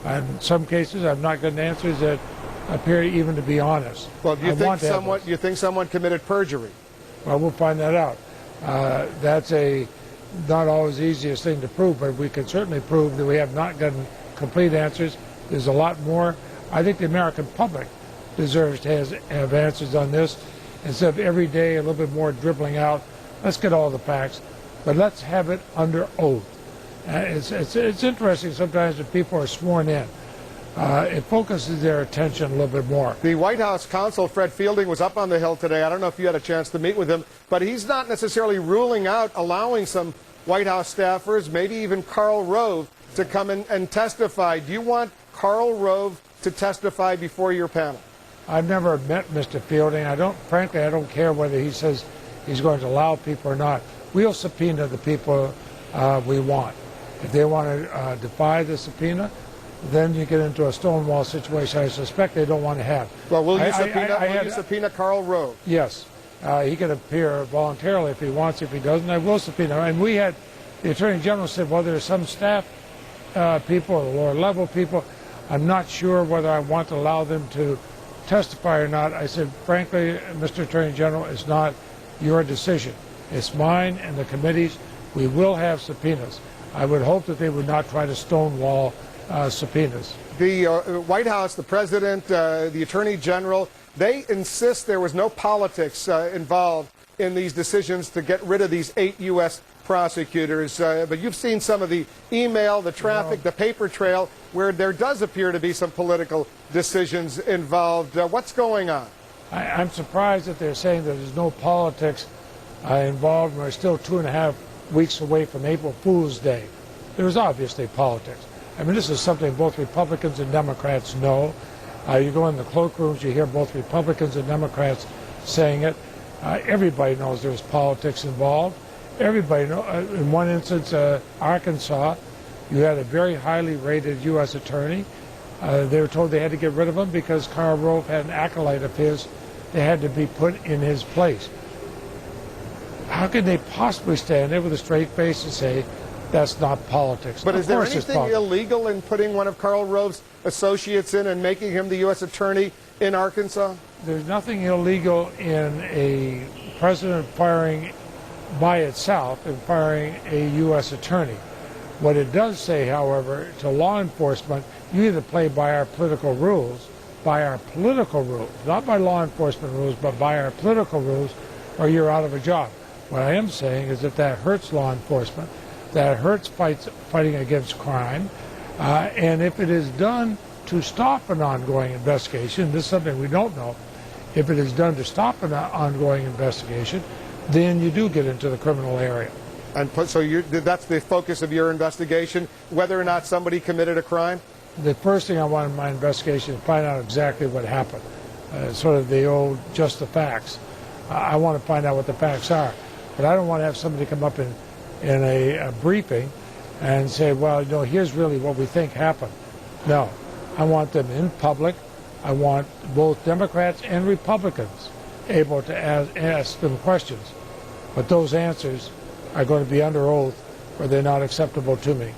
In some cases, I've not gotten answers that appear even to be honest. Well, do you think someone committed perjury? Well, we'll find that out. That's not always the easiest thing to prove, but we can certainly prove that we have not gotten complete answers. There's a lot more. I think the American public deserves to have answers on this. Instead of every day a little bit more dribbling out, let's get all the facts, but let's have it under oath. It's interesting sometimes when people are sworn in. It focuses their attention a little bit more. The White House counsel, Fred Fielding, was up on the Hill today. I don't know if you had a chance to meet with him, but he's not necessarily ruling out allowing some White House staffers, maybe even Karl Rove, to come in and testify. Do you want Karl Rove to testify before your panel? I've never met Mr. Fielding. Frankly, I don't care whether he says he's going to allow people or not. We'll subpoena the people we want. If they want to defy the subpoena, then you get into a stonewall situation I suspect they don't want to have. Well, will you subpoena Karl Rove? Yes. He can appear voluntarily if he wants. If he doesn't, I will subpoena. And we had, the Attorney General said, well, there are some staff people or lower level people. I'm not sure whether I want to allow them to testify or not. I said, frankly, Mr. Attorney General, it's not your decision. It's mine and the committee's. We will have subpoenas. I would hope that they would not try to stonewall subpoenas. The White House, the President, the Attorney General, they insist there was no politics involved in these decisions to get rid of these 8 U.S. prosecutors. But you've seen some of the email, the traffic, the paper trail, where there does appear to be some political decisions involved. What's going on? I'm surprised that they're saying that there's no politics involved. We're still 2.5 weeks away from April Fool's Day. There's obviously politics. I mean, this is something both Republicans and Democrats know. You go in the cloakrooms, you hear both Republicans and Democrats saying it. Everybody knows there's politics involved. Everybody knows. In one instance, Arkansas, you had a very highly rated U.S. attorney. They were told they had to get rid of him because Karl Rove had an acolyte of his. They had to be put in his place. How could they possibly stand there with a straight face and say, that's not politics? But is there anything illegal in putting one of Karl Rove's associates in and making him the U.S. attorney in Arkansas? There's nothing illegal in a president firing by itself and firing a U.S. attorney. What it does say, however, to law enforcement, you either play by our political rules, not by law enforcement rules, but by our political rules, or you're out of a job. What I am saying is that hurts law enforcement, that hurts fighting against crime, and if it is done to stop an ongoing investigation, this is something we don't know, if it is done to stop an ongoing investigation, then you do get into the criminal area. And so that's the focus of your investigation, whether or not somebody committed a crime? The first thing I want in my investigation is to find out exactly what happened. Sort of the old just the facts. I want to find out what the facts are. But I don't want to have somebody come up in a briefing and say, well, here's really what we think happened. No. I want them in public. I want both Democrats and Republicans able to ask them questions. But those answers are going to be under oath or they're not acceptable to me.